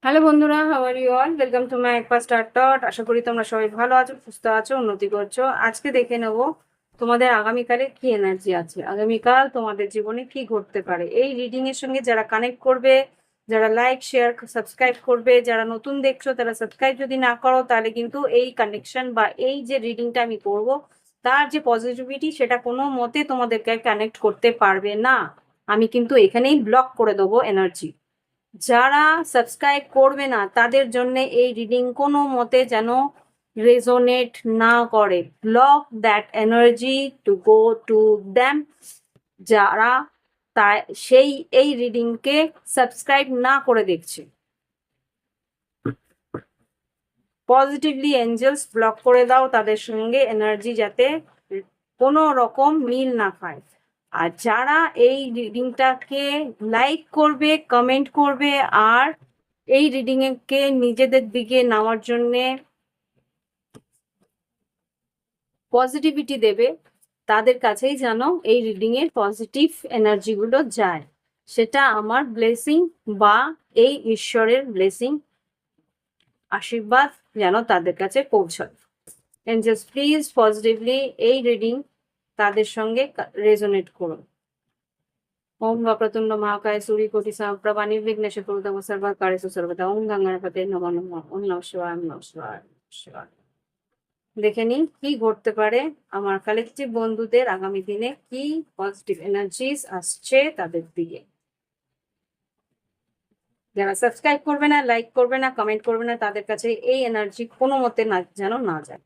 Hello বন্ধুরা, how are you all? Welcome to my একপা star dot. আশা করি তোমরা সবাই ভালো আছো, সুস্থ আছো, উন্নতি করছো। আজকে দেখে নেব তোমাদের আগামীকালে কি এনার্জি আছে, আগামীকাল তোমাদের জীবনে কি ঘটতে পারে। এই রিডিং এর সঙ্গে যারা কানেক্ট করবে, যারা লাইক শেয়ার সাবস্ক্রাইব করবে, যারা নতুন দেখছো তারা সাবস্ক্রাইব যদি না করো তাহলে কিন্তু এই কানেকশন বা এই যে রিডিংটা আমি করব তার যে পজিটিভিটি সেটা কোনো মতে তোমাদেরকে কানেক্ট করতে পারবে না। আমি কিন্তু এখানেই ব্লক করে দেবো এনার্জি। যারা সাবস্ক্রাইব করবে না তাদের জন্য এই রিডিং কোনো মতে যেন রেজোনেট না করে। Block that energy to go to them. যারা তাই সেই এই রিডিংকে সাবস্ক্রাইব না করে দেখছে, পজিটিভলি এঞ্জেলস ব্লক করে দাও তাদের সঙ্গে এনার্জি, যাতে কোনো রকম মিল না খায়। আর যারা এই রিডিংটাকে লাইক করবে, কমেন্ট করবে আর এই রিডিং কে নিজেদের দিকে নেওয়ার জন্যে পজিটিভিটি দেবে, তাদের কাছেই যেন এই রিডিং এর পজিটিভ এনার্জি গুলো যায়। সেটা আমার ব্লেসিং বা এই ঈশ্বরের ব্লেসিং, আশীর্বাদ যেন তাদের কাছে পৌঁছায়। এঞ্জেলস প্লিজ পজিটিভলি এই রিডিং তাদের সঙ্গে রেজোনেট করুন। ওম वक्रतुंड महाकाय सूर्यकोटि समप्रभा निर्विघ्नेश कुरुतम सर्वकार्येषु सर्वदा। ओम गंगणपते नमः नमः। ओम नमः शिवाय, नमः शिवाय, শিবায়। দেখে নিন কি ঘটতে পারে আমার কালেকটিভ বন্ধুদের আগামী দিনে, কি পজিটিভ এনার্জিস আসছে তাদের দিকে। যারা সাবস্ক্রাইব করবে না, লাইক করবে না, কমেন্ট করবে না, তাদের কাছে এই এনার্জি কোনো মতে না যেন না যায়।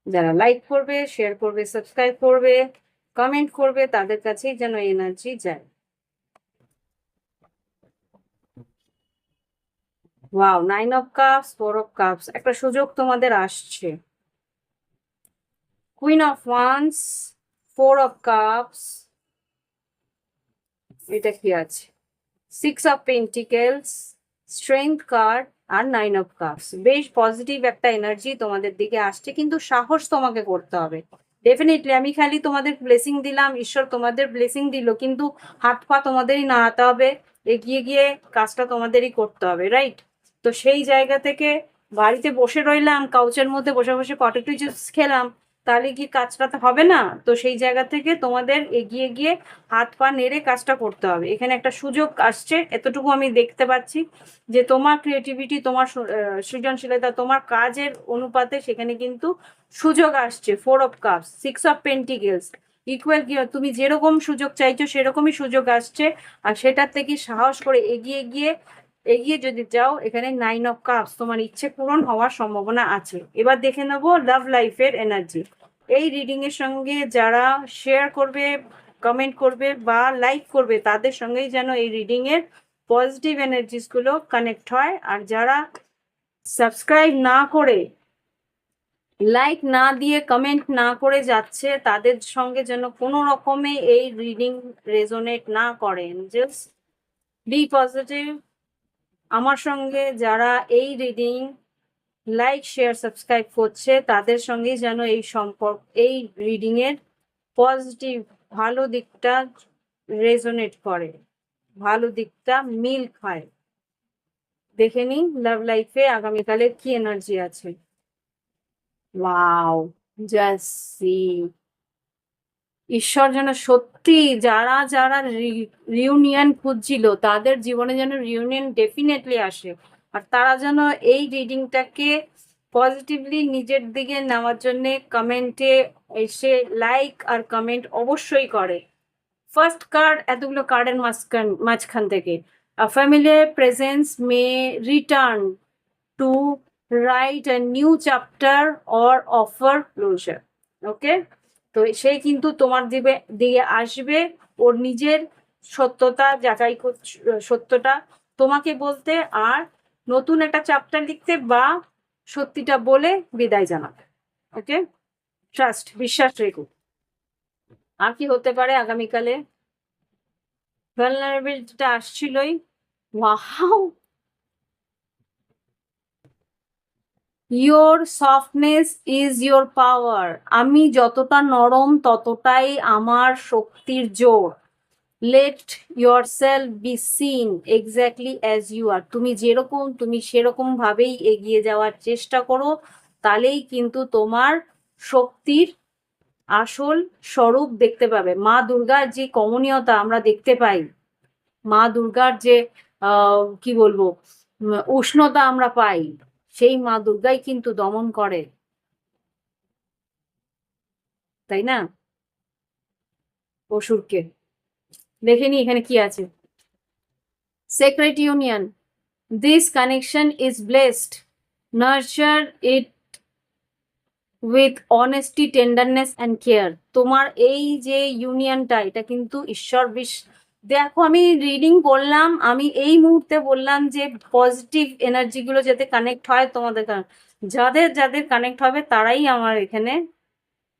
যারা লাইক করবে, শেয়ার করবে, সাবস্ক্রাইব করবে, কমেন্ট করবে, তাদের কাছেই যেন এনার্জি যায়। Wow, 9 of cups, 4 of cups, একটা সুযোগ তোমাদের আসছে। Queen of wands, 4 of cups, এটা কি আছে? 6 অফ পেন্টিকেলস, স্ট্রেংথ কার্ড আর 9 অফ কাপস। বেশ পজিটিভ একটা এনার্জি তোমাদের দিকে আসছে, কিন্তু সাহস তোমাকে করতে হবে। ডেফিনেটলি আমি খালি তোমাদের ব্লেসিং দিলাম, ঈশ্বর তোমাদের ব্লেসিং দিল, কিন্তু হাত পা তোমাদেরই নাড়াতে হবে, এগিয়ে গিয়ে কাজটা তোমাদেরই করতে হবে, রাইট? তো সেই জায়গা থেকে বাড়িতে বসে রইলাম, কাউচের মধ্যে বসে বসে পটেটো চিপস খেলাম, তাহলে কি কাজটা তো হবে না? তো সেই জায়গা থেকে তোমাদের এগিয়ে গিয়ে হাত পা নেড়ে কাজটা করতে হবে। এখানে একটা সুযোগ আসছে, এতটুকু আমি দেখতে পাচ্ছি, যে তোমার ক্রিয়েটিভিটি, তোমার সৃজনশীলতা, তোমার কাজের অনুপাতে সেখানে কিন্তু সুযোগ আসছে। 4 of cups, 6 of pentacles, equal কি তুমি যেরকম সুযোগ চাইছো সেরকমই সুযোগ আসছে। আর সেটার থেকে সাহস করে এগিয়ে গিয়ে এগিয়ে যদি যাও, এখানে 9 অফ কাপস, তোমার ইচ্ছে পূরণ হওয়ার সম্ভাবনা আছে। এবার দেখে নেবো লাভ লাইফের এনার্জি। এই রিডিং এর সঙ্গে যারা শেয়ার করবে, কমেন্ট করবে বা লাইক করবে, তাদের সঙ্গেই যেন এই রিডিং এর পজিটিভ এনার্জিস গুলো কানেক্ট হয়। আর যারা সাবস্ক্রাইব না করে, লাইক না দিয়ে, কমেন্ট না করে যাচ্ছে, তাদের সঙ্গে যেন কোনো রকমে এই রিডিং রেজোনেট না করে। Just be positive. আমার সঙ্গে যারা এই রিডিং লাইক শেয়ার সাবস্ক্রাইব করছে তাদের সঙ্গেই যেন এই সম্পর্ক, এই রিডিং এর পজিটিভ ভালো দিকটা রেজোনেট করে, ভালো দিকটা মিল খায়। দেখে নিন লাভ লাইফে আগামীকালে কি এনার্জি আছে। Wow, just see. ঈশ্বর যেন সত্যি, যারা যারা রিউনিয়ন খুঁজছিল তাদের জীবনে যেন রিউনিয়ন ডেফিনেটলি আসে। আর তারা যেন এই রিডিংটাকে পজিটিভলি নিজের দিকে নেওয়ার জন্য কমেন্টে এসে লাইক আর কমেন্ট অবশ্যই করে। ফার্স্ট কার্ড এতগুলো কার্ডের মাঝখান থেকে, a familiar presence may return to write a new chapter or offer closure. ওকে, তো সে কিন্তু তোমার দিকে আসবে, ওর নিজের সত্যতা যাচাই সত্যটা তোমাকে বলতে, আর নতুন একটা চ্যাপ্টার লিখতে বা সত্যিটা বলে বিদায় জানাবে। ওকে, ট্রাস্ট, বিশ্বাস রেখো। আর কি হতে পারে আগামীকালে? ভালনারেবিলিটিটা আসছিলই। Wow, your softness is your power. আমি যতটা নরম ততটাই আমার শক্তির জোর। Let yourself be seen exactly as you are. তুমি যেরকম তুমি সেরকম ভাবেই এগিয়ে যাওয়ার চেষ্টা করো, তাহলেই কিন্তু তোমার শক্তির আসল স্বরূপ দেখতে পাবে। মা দুর্গার যে কমনীয়তা আমরা দেখতে পাই, মা দুর্গার যে কি বলবো উষ্ণতা আমরা পাই, সেই মা দুর্গাই কিন্তু দমন করে, তাই না, অসুরকে। দেখে নি এখানে কি আছে। Secret union, this connection is blessed, nurture it with honesty, tenderness and care. তোমার এই যে ইউনিয়নটা, এটা কিন্তু ঈশ্বর দেখো আমি রিডিং করলাম, আমি এই মুহূর্তে বললাম যে পজিটিভ এনার্জি গুলো যাতে কানেক্ট হয় তোমাদের, যাদের যাদের কানেক্ট হবে তারাই আমার এখানে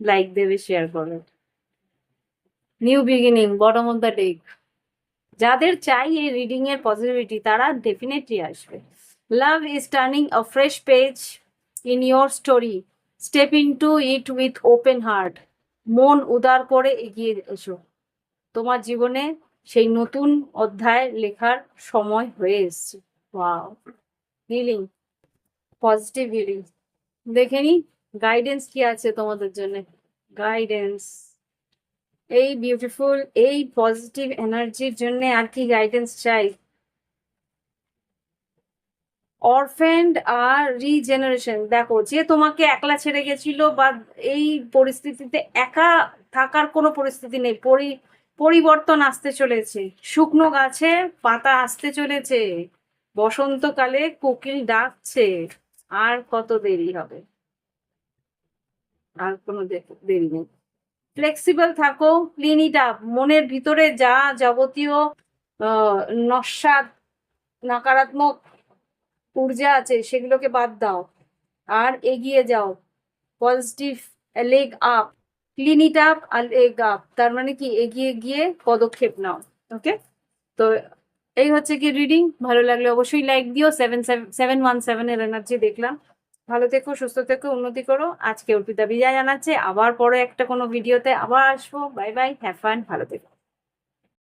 লাইক দেবে, শেয়ার করবে। New beginning, bottom of the deck, যাদের চাই এই রিডিং এর পজিটিভিটি তারা ডেফিনেটলি আসবে। Love is turning a fresh page in your story, step into it with open heart. মন উদার করে এগিয়ে এসো, তোমার জীবনে সেই নতুন অধ্যায় লেখার সময় হয়ে এসছে। Wow, healing, positive healing. দেখে নি গাইডেন্স কি আছে তোমাদের জন্য। গাইডেন্স, এই বিউটিফুল এই পজিটিভ এনার্জির জন্য আর কি গাইডেন্স চাই। অরফেন্ড আর রিজেনারেশন, দেখো যে তোমাকে একলা ছেড়ে গেছিল বা এই পরিস্থিতিতে একা থাকার কোনো পরিস্থিতি নেই, পরিবর্তন আসতে চলেছে, শুকনো গাছে পাতা আসতে চলেছে, বসন্তকালে কোকিল ডাকছে, আর কত দেরি হবে, আর কোনো দেরি নেই। ফ্লেক্সিবল থাকো, ক্লিন ইট আপ, মনের ভিতরে যা যাবতীয় নস্বাদ নকারাত্মক ঊর্জা আছে সেগুলোকে বাদ দাও আর এগিয়ে যাও। Positive, leg up, clean it up আর লেগ আপ, তার মানে কি এগিয়ে গিয়ে পদক্ষেপ নাও। ওকে, তো এই হচ্ছে কি রিডিং। ভালো লাগলে অবশ্যই লাইক দিও। 717 এর এনার্জি দেখলাম। ভালো থেকো, সুস্থ থেকো, উন্নতি করো। আজকে অর্পিতা বিদায় জানাচ্ছে, আবার পরে একটা কোনো ভিডিওতে আবার আসবো। বাই বাই, হ্যাভ ফান, ভালো থেকো।